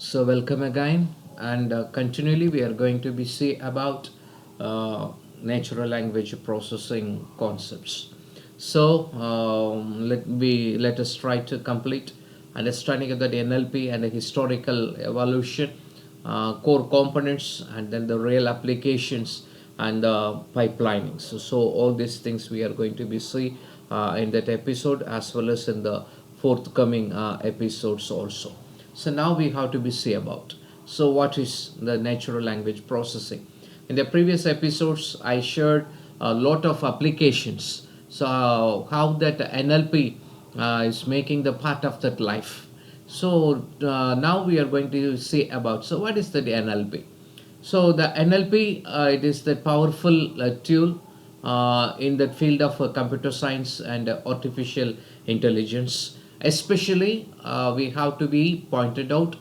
So welcome again, and continually we are going to be see about uh, natural language processing concepts. So let us try to complete understanding of the NLP and the historical evolution, core components, and then the real applications and the pipelining. So all these things we are going to be see in that episode as well as in the forthcoming episodes also. So now we have to be say about. So what is the natural language processing? In the previous episodes, I shared a lot of applications. So how that NLP is making the part of that life. So now we are going to see about. So what is the NLP? So the NLP, it is the powerful tool in the field of computer science and artificial intelligence. Especially, we have to be pointed out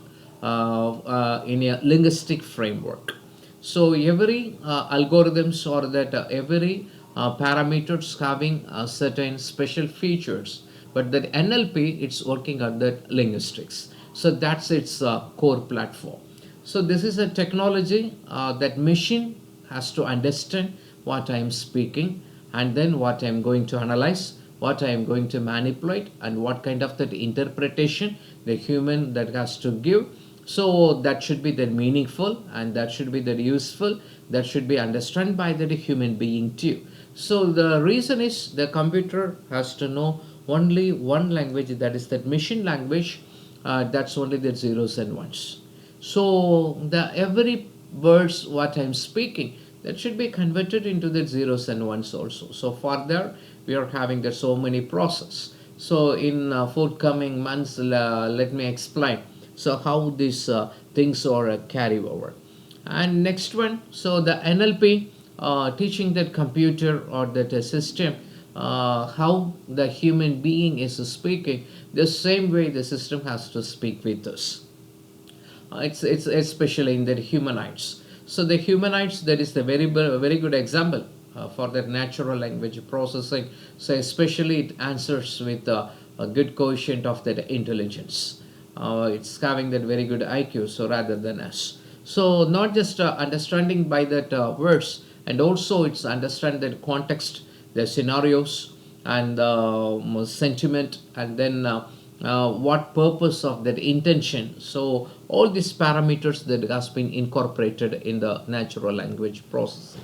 in a linguistic framework. So every algorithms or that every parameters having certain special features, but that NLP it's working on that linguistics. So that's its core platform. So this is a technology that machine has to understand what I am speaking and then what I am going to analyze, what I am going to manipulate, and what kind of that interpretation the human that has to give. So that should be then meaningful and that should be then useful. That should be understood by the human being too. So the reason is the computer has to know only one language, that is that machine language. That's only the zeros and ones. So the every words what I'm speaking, that should be converted into the zeros and ones also. So further we are having the so many process. So in forthcoming months, let me explain. So how these things are carried over. And next one, so the NLP teaching that computer or that system how the human being is speaking, the same way the system has to speak with us. It's especially in the humanoids. So the humanoids, that is the very good example for that natural language processing. So especially it answers with a good quotient of that intelligence. It's having that very good IQ. So rather than us. So not just understanding by that words, and also it's understand that context, the scenarios, and sentiment, and then what purpose of that intention. So all these parameters that has been incorporated in the natural language processing.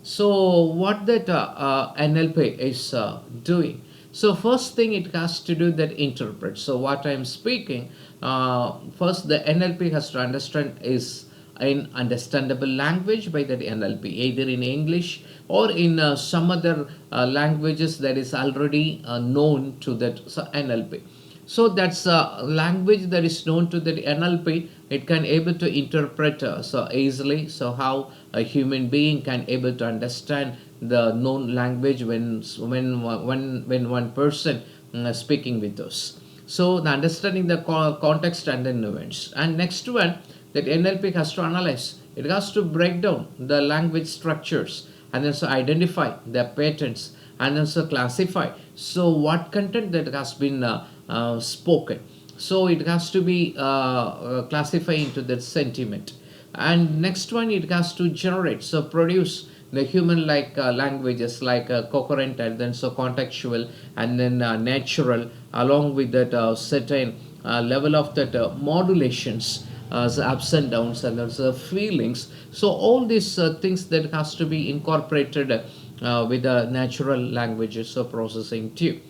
So what that NLP is doing. So first thing it has to do that interpret. So what I'm speaking, first the NLP has to understand is in understandable language by that NLP, either in English or in some other languages that is already known to that NLP. So that's a language that is known to the NLP. It can able to interpret so easily. So how a human being can able to understand the known language when one person speaking with us. So the understanding the context and the nuance. And next one that NLP has to analyze. It has to break down the language structures and also identify the patterns and also classify. So what content that has been spoken. So it has to be classified into that sentiment. And next one, it has to generate, so produce the human like languages like coherent and then so contextual and then natural, along with that certain level of that modulations, the ups and downs and also feelings. So all these things that has to be incorporated with the natural languages of processing too.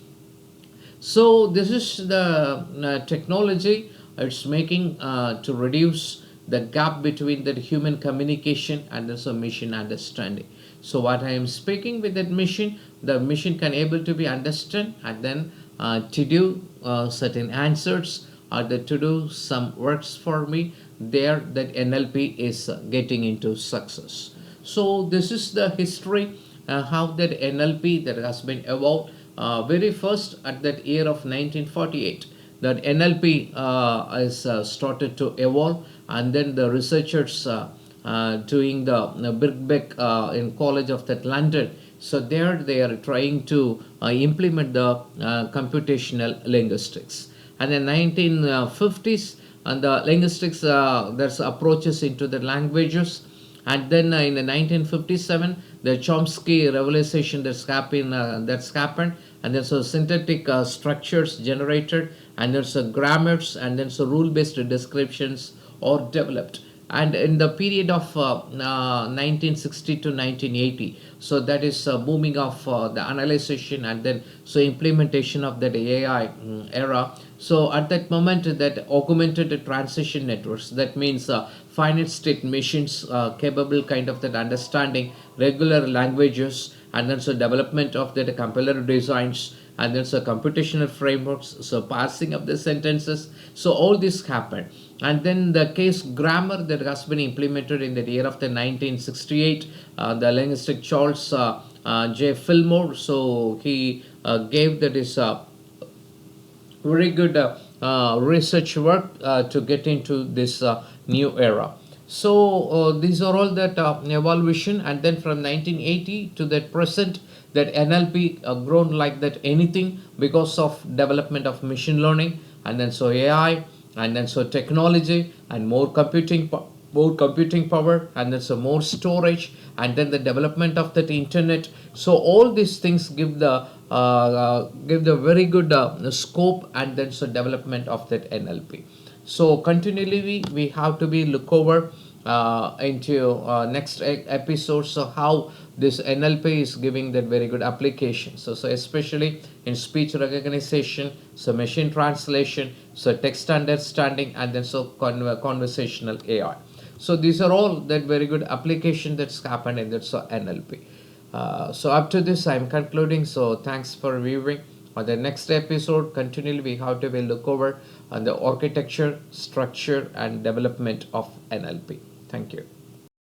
So this is the technology. It's making to reduce the gap between the human communication and also machine understanding. So what I am speaking with that machine, the machine can able to be understand and then to do certain answers or to do some works for me. There that NLP is getting into success. So this is the history how that NLP that has been evolved. Very first at that year of 1948, that NLP is started to evolve, and then the researchers doing the Birkbeck in College of that London. So there they are trying to implement the computational linguistics. And in 1950s, and the linguistics, there's approaches into the languages. And then in the 1957, the Chomsky revelation that's happened, and there's a synthetic structures generated, and there's a grammars, and then so rule-based descriptions are developed. And in the period of 1960 to 1980, so that is booming of the analyzation and then so implementation of that AI era. So at that moment, that augmented transition networks, that means finite state machines capable kind of that understanding regular languages, and then so development of the compiler designs, and then so computational frameworks, so parsing of the sentences. So all this happened. And then the case grammar that has been implemented in the year of the 1968, the linguistic Charles J. Fillmore. So he gave that is very good research work to get into this new era. So these are all that evolution, and then from 1980 to that present, that NLP grown like that anything because of development of machine learning, and then so AI, and then so technology, and more computing power, and then so more storage, and then the development of that internet. So all these things give the very good scope, and then so development of that NLP. So continually we have to be look over into next episodes, so how this NLP is giving that very good application. So especially in speech recognition, so machine translation, so text understanding, and then so conversational AI. So these are all that very good application that's happened in that so NLP. So up to this I'm concluding. So thanks for viewing. On the next episode, continually we have to look over on the architecture, structure, and development of NLP. Thank you.